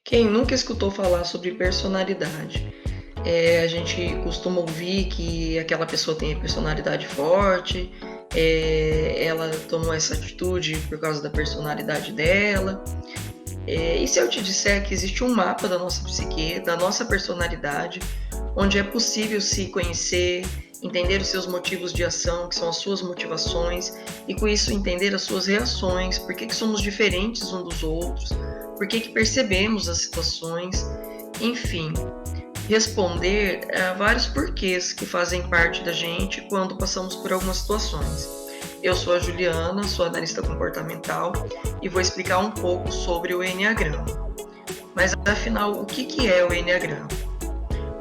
Quem nunca escutou falar sobre personalidade? A gente costuma ouvir que aquela pessoa tem a personalidade forte, ela tomou essa atitude por causa da personalidade dela. E se eu te disser que existe um mapa da nossa psique, da nossa personalidade, onde é possível se conhecer, entender os seus motivos de ação, que são as suas motivações, e com isso entender as suas reações, por que somos diferentes uns dos outros, por que percebemos as situações, enfim, responder a vários porquês que fazem parte da gente quando passamos por algumas situações. Eu sou a Juliana, sou analista comportamental e vou explicar um pouco sobre o Enneagrama. Mas afinal, o que é o Enneagrama?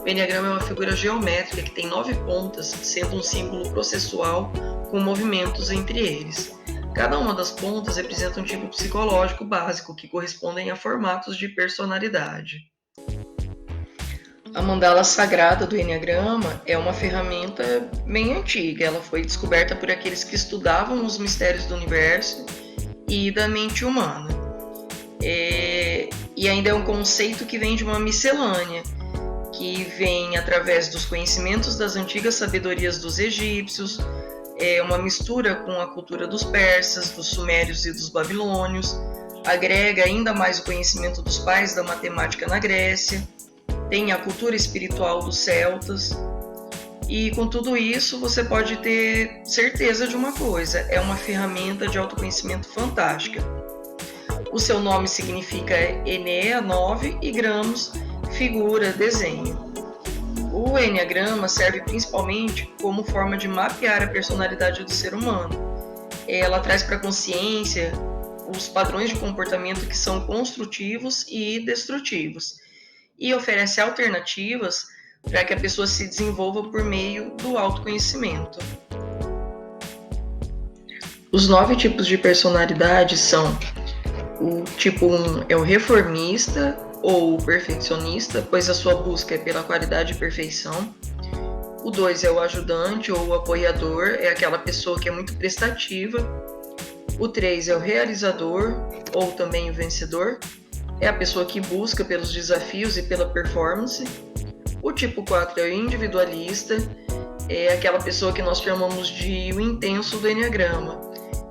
O Enneagrama é uma figura geométrica que tem 9 pontas, sendo um símbolo processual com movimentos entre eles. Cada uma das pontas representa um tipo psicológico básico que correspondem a formatos de personalidade. A mandala sagrada do Enneagrama é uma ferramenta bem antiga. Ela foi descoberta por aqueles que estudavam os mistérios do universo e da mente humana. E ainda é um conceito que vem de uma miscelânea, que vem através dos conhecimentos das antigas sabedorias dos egípcios, uma mistura com a cultura dos persas, dos sumérios e dos babilônios, agrega ainda mais o conhecimento dos pais da matemática na Grécia, tem a cultura espiritual dos celtas, e com tudo isso você pode ter certeza de uma coisa: é uma ferramenta de autoconhecimento fantástica. O seu nome significa Enea, 9, e gramos, figura, desenho. O Enneagrama serve principalmente como forma de mapear a personalidade do ser humano. Ela traz para a consciência os padrões de comportamento que são construtivos e destrutivos, e oferece alternativas para que a pessoa se desenvolva por meio do autoconhecimento. Os 9 tipos de personalidade são: o tipo 1 é o reformista ou o perfeccionista, pois a sua busca é pela qualidade e perfeição. O 2 é o ajudante ou o apoiador, é aquela pessoa que é muito prestativa. O 3 é o realizador ou também o vencedor, é a pessoa que busca pelos desafios e pela performance. O tipo 4 é o individualista, é aquela pessoa que nós chamamos de o intenso do Enneagrama.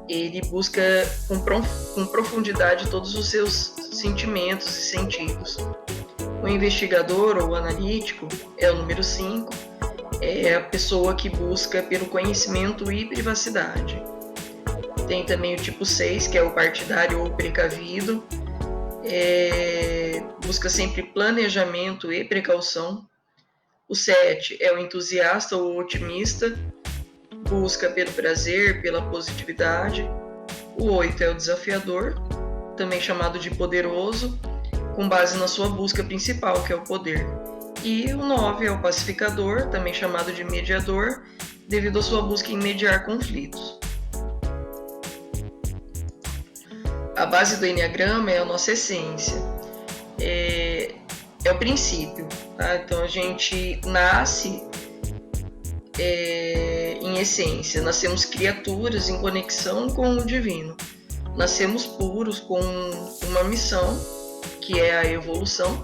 Ele busca com profundidade todos os seus sentimentos e sentidos. O investigador ou analítico é o número 5, é a pessoa que busca pelo conhecimento e privacidade. Tem também o tipo 6, que é o partidário ou precavido, busca sempre planejamento e precaução. O 7 é o entusiasta ou otimista, busca pelo prazer, pela positividade. O 8 é o desafiador, também chamado de poderoso, com base na sua busca principal, que é o poder. E o 9 é o pacificador, também chamado de mediador, devido à sua busca em mediar conflitos. A base do Enneagrama é a nossa essência, é o princípio, tá? Então a gente nasce em essência, nascemos criaturas em conexão com o divino, nascemos puros com uma missão, que é a evolução,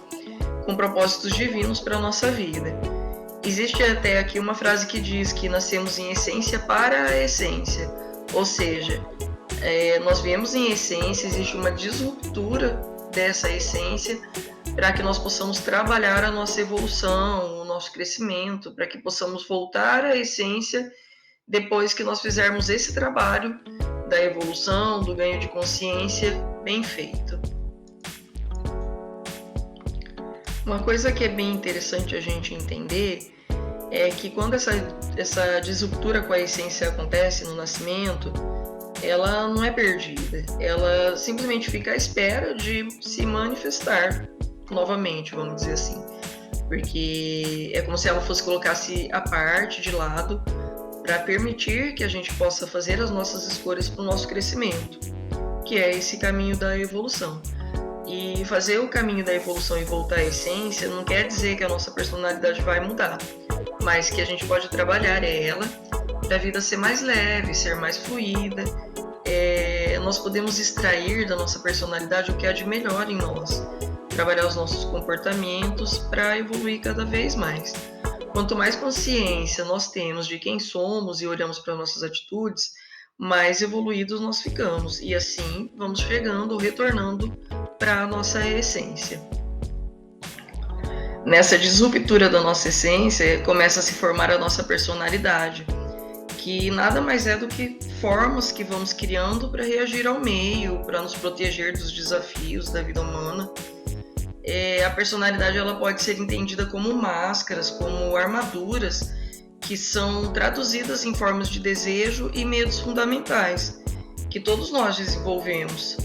com propósitos divinos para a nossa vida. Existe até aqui uma frase que diz que nascemos em essência para a essência, ou seja, nós viemos em essência, existe uma disruptura dessa essência para que nós possamos trabalhar a nossa evolução, o nosso crescimento, para que possamos voltar à essência depois que nós fizermos esse trabalho da evolução, do ganho de consciência bem feito. Uma coisa que é bem interessante a gente entender é que quando essa disruptura com a essência acontece no nascimento, ela não é perdida, ela simplesmente fica à espera de se manifestar novamente, vamos dizer assim, porque é como se ela fosse colocar-se à parte, de lado, para permitir que a gente possa fazer as nossas escolhas para o nosso crescimento, que é esse caminho da evolução. E fazer o caminho da evolução e voltar à essência não quer dizer que a nossa personalidade vai mudar, mas que a gente pode trabalhar ela para a vida ser mais leve, ser mais fluida. Nós podemos extrair da nossa personalidade o que há de melhor em nós, trabalhar os nossos comportamentos para evoluir cada vez mais. Quanto mais consciência nós temos de quem somos e olhamos para nossas atitudes, mais evoluídos nós ficamos e assim vamos chegando ou retornando para a nossa essência. Nessa disruptura da nossa essência, começa a se formar a nossa personalidade, que nada mais é do que formas que vamos criando para reagir ao meio, para nos proteger dos desafios da vida humana. A personalidade ela pode ser entendida como máscaras, como armaduras, que são traduzidas em formas de desejo e medos fundamentais, que todos nós desenvolvemos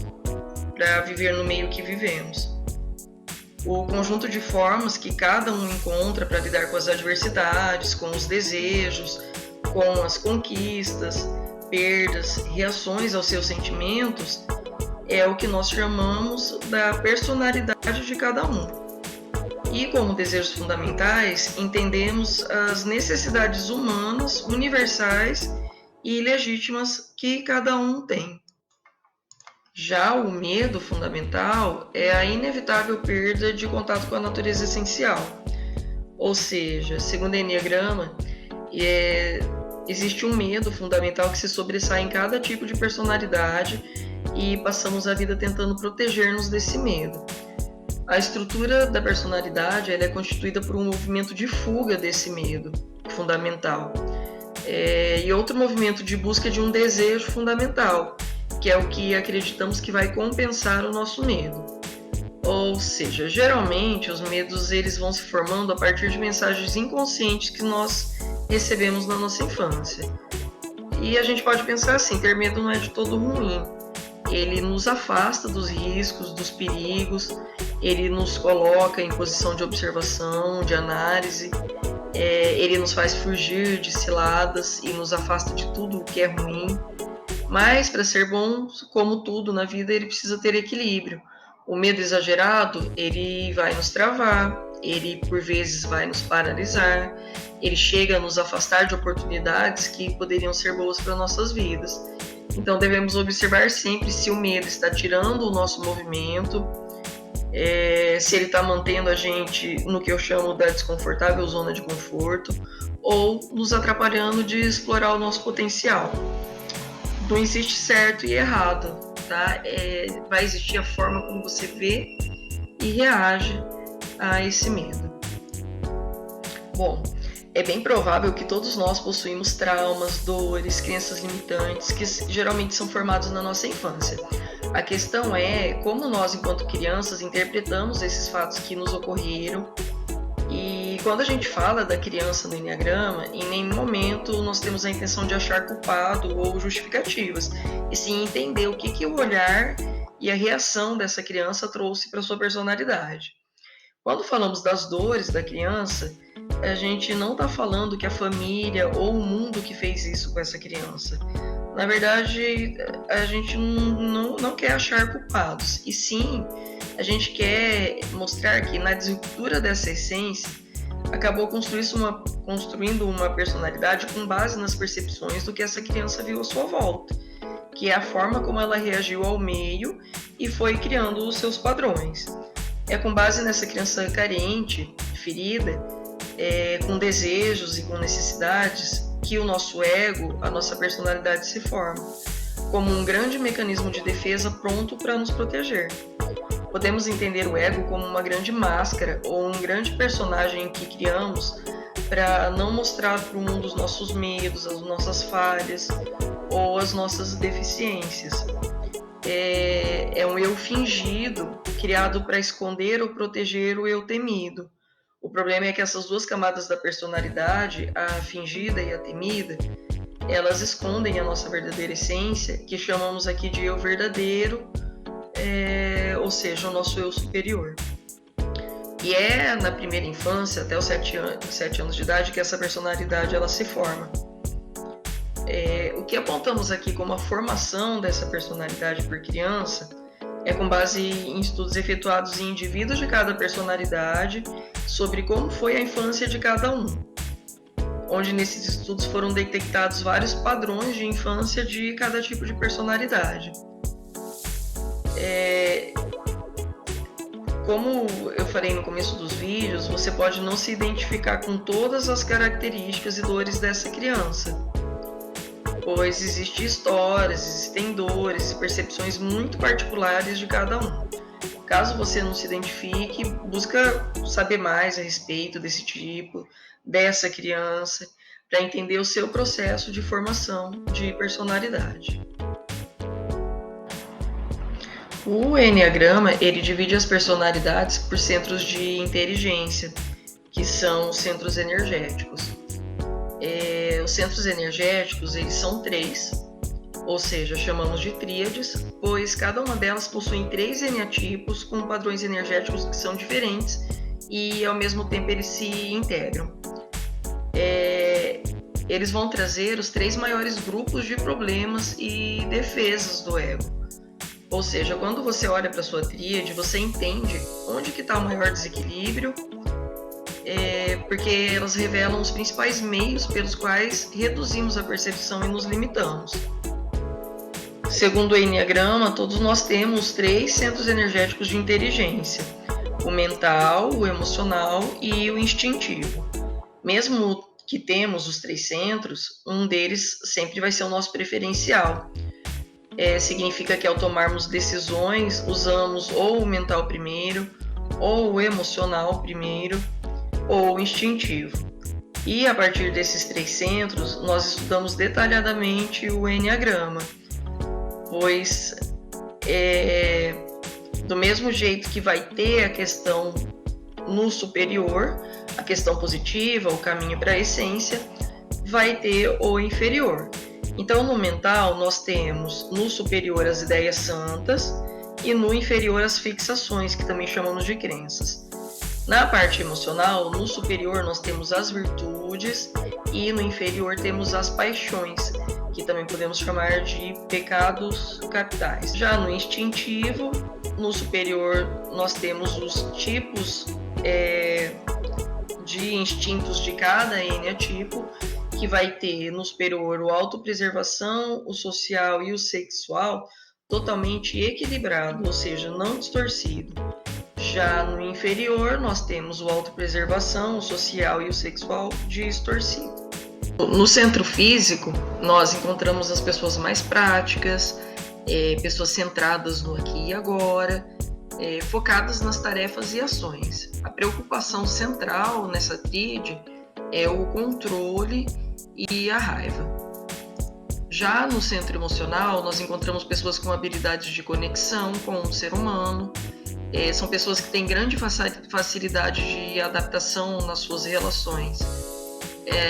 para viver no meio que vivemos. O conjunto de formas que cada um encontra para lidar com as adversidades, com os desejos, com as conquistas, perdas, reações aos seus sentimentos, é o que nós chamamos da personalidade de cada um. E como desejos fundamentais, entendemos as necessidades humanas, universais e legítimas que cada um tem. Já o medo fundamental é a inevitável perda de contato com a natureza essencial. Ou seja, segundo o Enneagrama, existe um medo fundamental que se sobressai em cada tipo de personalidade e passamos a vida tentando proteger-nos desse medo. A estrutura da personalidade ela é constituída por um movimento de fuga desse medo fundamental e outro movimento de busca de um desejo fundamental, que é o que acreditamos que vai compensar o nosso medo. Ou seja, geralmente os medos eles vão se formando a partir de mensagens inconscientes que nós recebemos na nossa infância. E a gente pode pensar assim, ter medo não é de todo ruim. Ele nos afasta dos riscos, dos perigos, ele nos coloca em posição de observação, de análise, ele nos faz fugir de ciladas e nos afasta de tudo o que é ruim. Mas, para ser bom, como tudo na vida, ele precisa ter equilíbrio. O medo exagerado, ele vai nos travar, ele por vezes vai nos paralisar, ele chega a nos afastar de oportunidades que poderiam ser boas para nossas vidas. Então devemos observar sempre se o medo está tirando o nosso movimento, se ele está mantendo a gente no que eu chamo da desconfortável zona de conforto, ou nos atrapalhando de explorar o nosso potencial. Não existe certo e errado, tá? Vai existir a forma como você vê e reage a esse medo. Bom, é bem provável que todos nós possuímos traumas, dores, crenças limitantes que geralmente são formados na nossa infância. A questão é como nós, enquanto crianças, interpretamos esses fatos que nos ocorreram. E quando a gente fala da criança no Enneagrama, em nenhum momento nós temos a intenção de achar culpado ou justificativas, e sim entender o que o olhar e a reação dessa criança trouxe para sua personalidade. Quando falamos das dores da criança, a gente não está falando que a família ou o mundo que fez isso com essa criança. Na verdade, a gente não quer achar culpados, e sim, a gente quer mostrar que na disruptura dessa essência, acabou construindo uma personalidade com base nas percepções do que essa criança viu à sua volta, que é a forma como ela reagiu ao meio e foi criando os seus padrões. É com base nessa criança carente, ferida, com desejos e com necessidades, que o nosso ego, a nossa personalidade se forma, como um grande mecanismo de defesa pronto para nos proteger. Podemos entender o ego como uma grande máscara ou um grande personagem que criamos para não mostrar para o mundo os nossos medos, as nossas falhas ou as nossas deficiências. É um eu fingido, criado para esconder ou proteger o eu temido. O problema é que essas duas camadas da personalidade, a fingida e a temida, elas escondem a nossa verdadeira essência, que chamamos aqui de eu verdadeiro, ou seja, o nosso eu superior. E é na primeira infância, até os 7 anos de idade, que essa personalidade ela se forma. O que apontamos aqui como a formação dessa personalidade por criança é com base em estudos efetuados em indivíduos de cada personalidade sobre como foi a infância de cada um, onde nesses estudos foram detectados vários padrões de infância de cada tipo de personalidade. como eu falei no começo dos vídeos, você pode não se identificar com todas as características e dores dessa criança, pois existem histórias, existem dores e percepções muito particulares de cada um. Caso você não se identifique, busca saber mais a respeito desse tipo, dessa criança, para entender o seu processo de formação de personalidade. O Enneagrama, ele divide as personalidades por centros de inteligência, que são os centros energéticos. Os centros energéticos, eles são 3, ou seja, chamamos de tríades, pois cada uma delas possui 3 eneatipos com padrões energéticos que são diferentes e ao mesmo tempo eles se integram. Eles vão trazer os 3 maiores grupos de problemas e defesas do ego. Ou seja, quando você olha para a sua tríade, você entende onde que está o maior desequilíbrio, porque elas revelam os principais meios pelos quais reduzimos a percepção e nos limitamos. Segundo o Enneagrama, todos nós temos 3 centros energéticos de inteligência: o mental, o emocional e o instintivo. Mesmo que temos os 3 centros, um deles sempre vai ser o nosso preferencial. Significa que ao tomarmos decisões, usamos ou o mental primeiro, ou o emocional primeiro, ou o instintivo. E a partir desses 3 centros, nós estudamos detalhadamente o Enneagrama, pois do mesmo jeito que vai ter a questão no superior, a questão positiva, o caminho para a essência, vai ter o inferior. Então, no mental, nós temos no superior as ideias santas e no inferior as fixações, que também chamamos de crenças. Na parte emocional, no superior nós temos as virtudes e no inferior temos as paixões, que também podemos chamar de pecados capitais. Já no instintivo, no superior nós temos os tipos de instintos de cada eneatipo, que vai ter no superior o autopreservação, o social e o sexual totalmente equilibrado, ou seja, não distorcido. Já no inferior, nós temos o autopreservação, o social e o sexual distorcido. No centro físico, nós encontramos as pessoas mais práticas, pessoas centradas no aqui e agora, focadas nas tarefas e ações. A preocupação central nessa tríade é o controle e a raiva. Já no centro emocional, nós encontramos pessoas com habilidades de conexão com o ser humano. São pessoas que têm grande facilidade de adaptação nas suas relações.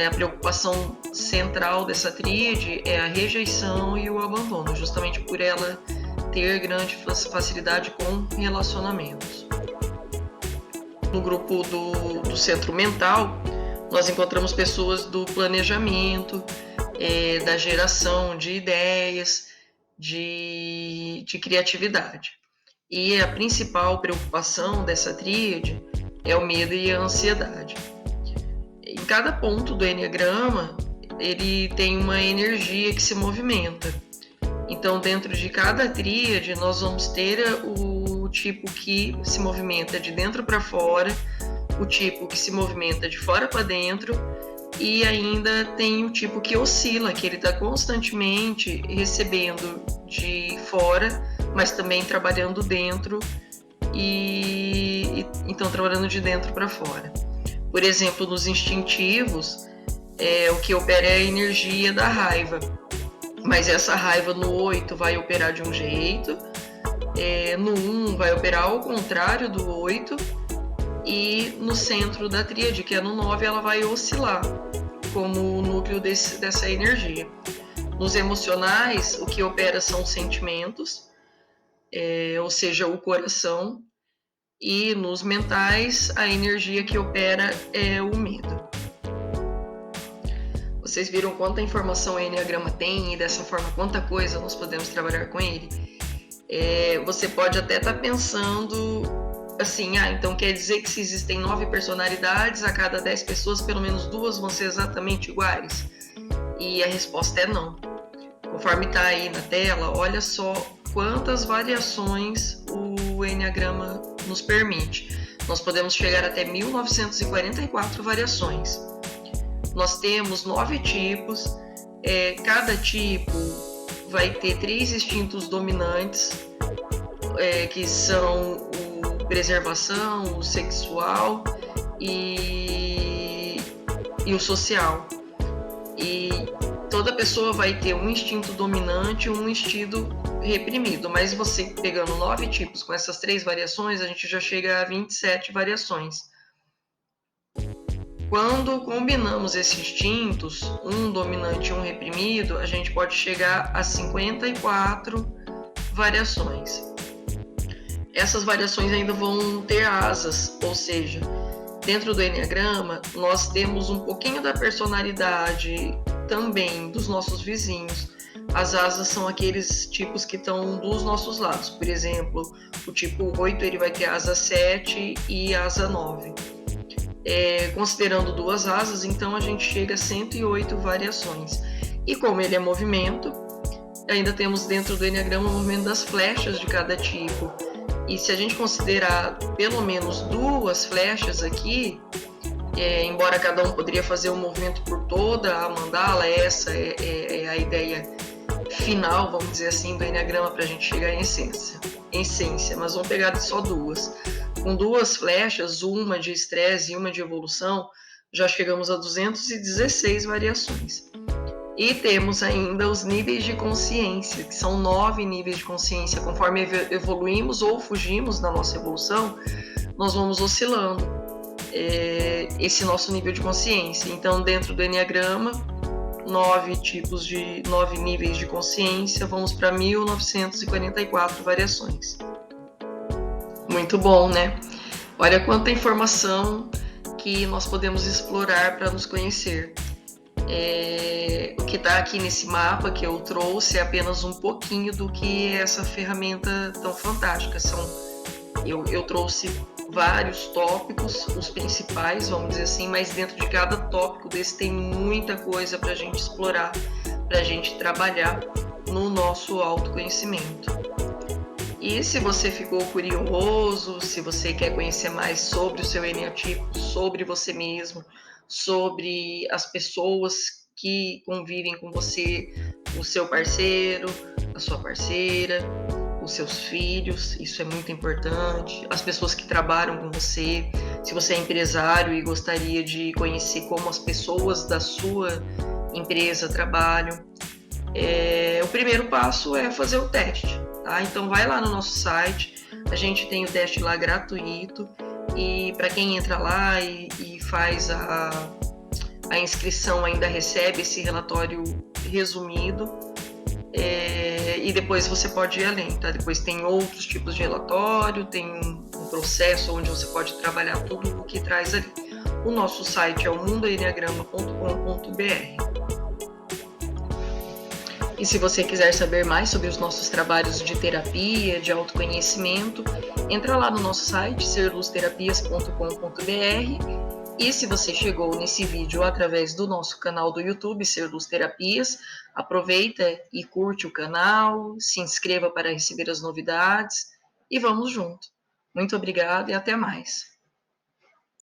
A preocupação central dessa tríade é a rejeição e o abandono, justamente por ela ter grande facilidade com relacionamentos. No grupo do centro mental, nós encontramos pessoas do planejamento, da geração de ideias, de criatividade. E a principal preocupação dessa tríade é o medo e a ansiedade. Em cada ponto do Enneagrama, ele tem uma energia que se movimenta. Então, dentro de cada tríade, nós vamos ter o tipo que se movimenta de dentro para fora, o tipo que se movimenta de fora para dentro, e ainda tem o tipo que oscila, que ele está constantemente recebendo de fora, mas também trabalhando dentro, e então trabalhando de dentro para fora. Por exemplo, nos instintivos, o que opera é a energia da raiva, mas essa raiva no 8 vai operar de um jeito, no 1 vai operar ao contrário do 8, e no centro da tríade, que é no 9, ela vai oscilar como o núcleo dessa energia. Nos emocionais, o que opera são os sentimentos, ou seja, o coração, e nos mentais, a energia que opera é o medo. Vocês viram quanta informação o Enneagrama tem e dessa forma quanta coisa nós podemos trabalhar com ele? Você pode até estar pensando assim, então quer dizer que se existem 9 personalidades, a cada 10 pessoas, pelo menos 2 vão ser exatamente iguais? E a resposta é não. Conforme está aí na tela, olha só quantas variações o Enneagrama nos permite. Nós podemos chegar até 1944 variações. Nós temos 9 tipos, cada tipo vai ter 3 instintos dominantes, que são o preservação, o sexual e o social. E toda pessoa vai ter um instinto dominante e um instinto reprimido, mas você pegando 9 tipos com essas 3 variações, a gente já chega a 27 variações. Quando combinamos esses instintos, um dominante e um reprimido, a gente pode chegar a 54 variações. Essas variações ainda vão ter asas, ou seja, dentro do Enneagrama, nós temos um pouquinho da personalidade também dos nossos vizinhos. As asas são aqueles tipos que estão dos nossos lados. Por exemplo, o tipo 8 ele vai ter asa 7 e asa 9. Considerando 2 asas, então a gente chega a 108 variações. E como ele é movimento, ainda temos dentro do Enneagrama o movimento das flechas de cada tipo. E se a gente considerar pelo menos 2 flechas aqui, embora cada um poderia fazer um movimento por toda a mandala, essa é a ideia final, vamos dizer assim, do Enneagrama para a gente chegar em essência, mas vamos pegar só 2. Com 2 flechas, uma de estresse e uma de evolução, já chegamos a 216 variações. E temos ainda os níveis de consciência, que são 9 níveis de consciência. Conforme evoluímos ou fugimos da nossa evolução, nós vamos oscilando esse nosso nível de consciência. Então, dentro do Enneagrama, 9 níveis de consciência, vamos para 1944 variações. Muito bom, né? Olha quanta informação que nós podemos explorar para nos conhecer. O que está aqui nesse mapa que eu trouxe é apenas um pouquinho do que é essa ferramenta tão fantástica. Eu trouxe vários tópicos, os principais, vamos dizer assim, mas dentro de cada tópico desse tem muita coisa para a gente explorar, para a gente trabalhar no nosso autoconhecimento. E se você ficou curioso, se você quer conhecer mais sobre o seu eneatipo, sobre você mesmo, sobre as pessoas que convivem com você, o seu parceiro, a sua parceira, os seus filhos, isso é muito importante, as pessoas que trabalham com você, se você é empresário e gostaria de conhecer como as pessoas da sua empresa trabalham, o primeiro passo é fazer o teste, tá? Então vai lá no nosso site, a gente tem o teste lá gratuito, e para quem entra lá e faz a inscrição ainda recebe esse relatório resumido, e depois você pode ir além, tá? Depois tem outros tipos de relatório, tem um processo onde você pode trabalhar tudo o que traz ali. O nosso site é o mundoenneagrama.com.br. E se você quiser saber mais sobre os nossos trabalhos de terapia, de autoconhecimento, entra lá no nosso site, serluzterapias.com.br. E se você chegou nesse vídeo através do nosso canal do YouTube, Ser Luz Terapias, aproveita e curte o canal, se inscreva para receber as novidades e vamos junto. Muito obrigada e até mais.